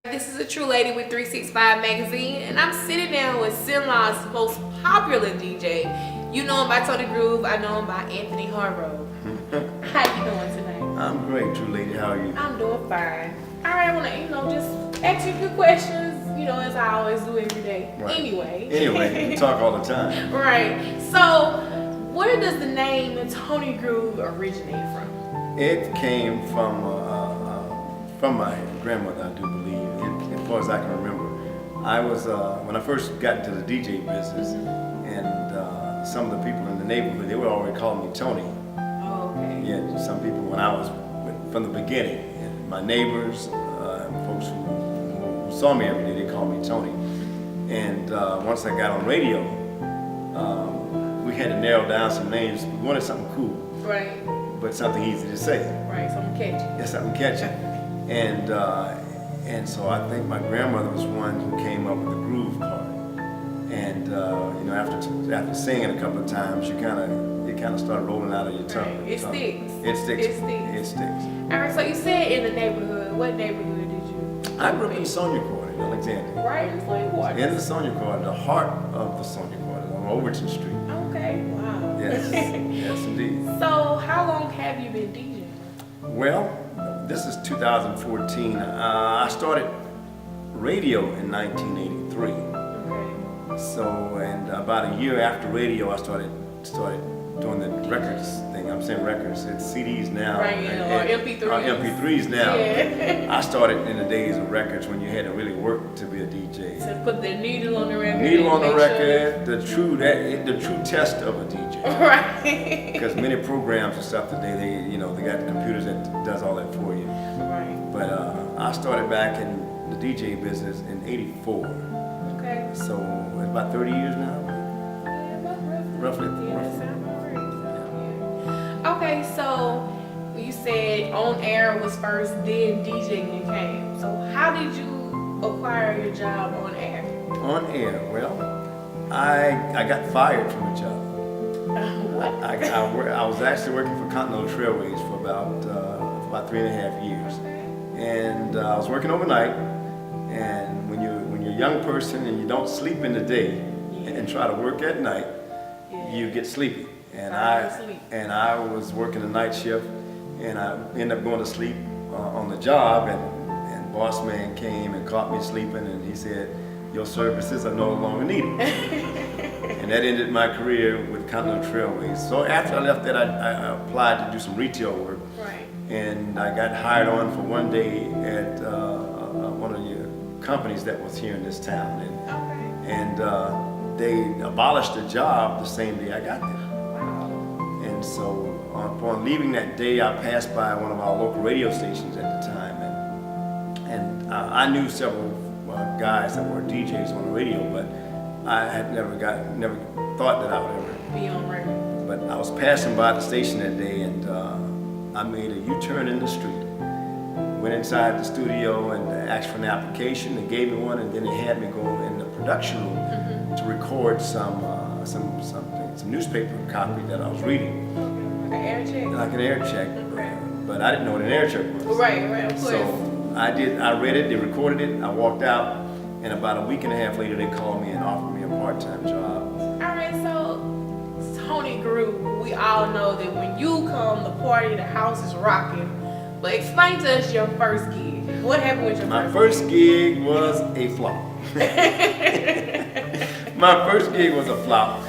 This is a True Lady with 365 Magazine, and I'm sitting down with Cenla's most popular DJ. You know him by Tony Groove, I know him by Anthony Hargrove. How you doing tonight? I'm great, True Lady. How are you? I'm doing fine. Alright, I wanna, just ask you a few questions, as I always do every day. Right. Anyway, we talk all the time. Right. So, where does the name Tony Groove originate from? It came from my grandmother, I do believe, as far as I can remember. I was when I first got into the DJ business, and some of the people in the neighborhood, they would already call me Tony. Oh, okay. Yeah, some people when I was from the beginning, and my neighbors, folks who saw me every day, they called me Tony. And once I got on radio, we had to narrow down some names. We wanted something cool, Right. but something easy to say. Right, so I'm catchy. Yeah, something catchy. And so I think my grandmother was one who came up with the groove part. And after singing a couple of times, it kind of started rolling out of your tongue. Right. It sticks. It sticks. It sticks. It sticks. All right, so you said in the neighborhood. What neighborhood did you? I grew up in Sonia Court in Alexandria. Right in Flint Water. In the Sonia Court, the heart of the Sonia Court, on Overton Street. Okay, wow. Yes, yes indeed. So how long have you been DJing? Well, this is 2014. I started radio in 1983. Okay. So, and about a year after radio, I started doing the records thing. I'm saying records. It's CDs now. Right, or MP3s. Or MP3s now. Yeah. I started in the days of records when you had to really work to be a DJ. To put the needle on the record. Needle on the make record, the true test of a DJ. Sure. Right. Because many programs and stuff today, they got computers that does all that for you. Right. But I started back in the DJ business in '84. Okay. So it's about 30 years now. Yeah, about Roughly. Yeah, that sounds about right. Yeah. Okay, so you said on air was first, then DJing came. So how did you acquire your job on air? On air, well, I got fired from the job. What? I was actually working for Continental Trailways for about 3.5 years. And I was working overnight, and when you're a young person and you don't sleep in the day and try to work at night, you get sleepy. And I was working a night shift, and I ended up going to sleep on the job, and boss man came and caught me sleeping, and he said, "Your services are no longer needed." And that ended my career with Continental Trailways. So after I left that, I applied to do some retail work. Right. And I got hired on for one day at one of your companies that was here in this town. And they abolished the job the same day I got there. Wow. And so upon leaving that day, I passed by one of our local radio stations at the time. And I knew several guys that were DJs on the radio, but I had never thought that I would ever Be on radio. But I was passing by the station that day, and I made a U-turn in the street. Went inside the studio and asked for an application. They gave me one, and then they had me go in the production room to record some newspaper copy that I was reading. Like an air check? Like an air check, but I didn't know what an air check was. Right, of course. So I read it, they recorded it, I walked out, and about a week and a half later, they called me and offered me a part-time job. All right, so Tony Groove, we all know that when you come, the party, the house is rocking. But explain to us your first gig. What happened with your My first gig was a flop. My first gig was a flop.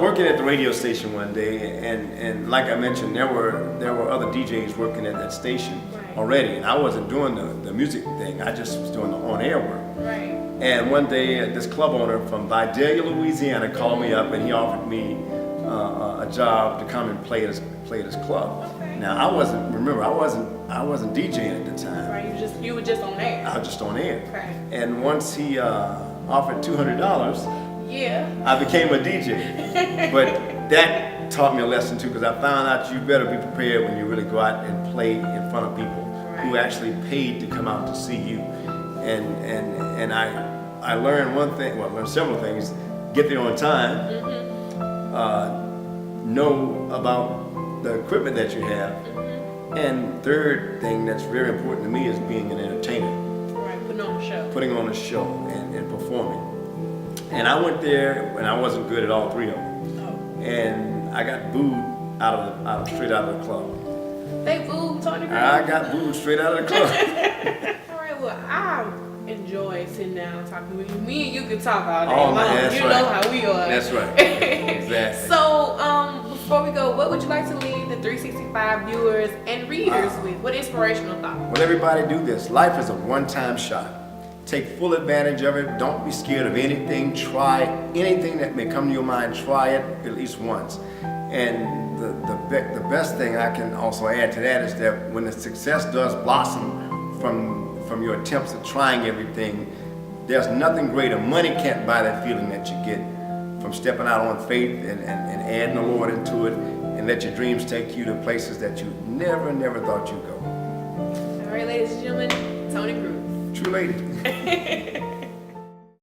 Working at the radio station one day, and like I mentioned, there were other DJs working at that station already, and I wasn't doing the music thing. I just was doing the on-air work. Right. And one day, this club owner from Vidalia, Louisiana, called me up, and he offered me a job to come and play at his club. Okay. Now I wasn't DJing at the time. Right. You were just on air. I was just on air. Okay. And once he offered $200, Yeah. I became a DJ. But that taught me a lesson too, because I found out you better be prepared when you really go out and play in front of people who actually paid to come out to see you. And I learned one thing. Well, I learned several things. Get there on time. Know about the equipment that you have. And third thing that's very important to me is being an entertainer. Right. Putting on a show. putting on a show and performing. And I went there and I wasn't good at all three of them. Oh. And I got booed straight out of the club. They booed Tony Groove. I got booed straight out of the club. All right, well, I enjoy sitting down talking with you. Me and you can talk all day Oh, long. man, that's You right. know how we are. That's right. Exactly. So, before we go, what would you like to leave the 365 viewers and readers with? What inspirational thought? Well, everybody do this. Life is a one-time shot. Take full advantage of it. Don't be scared of anything. Try anything that may come to your mind. Try it at least once. And the best thing I can also add to that is that when the success does blossom from your attempts at trying everything, there's nothing greater. Money can't buy that feeling that you get from stepping out on faith and adding the Lord into it, and let your dreams take you to places that you never thought you'd go. All right, ladies and gentlemen, Tony Groove. True lady.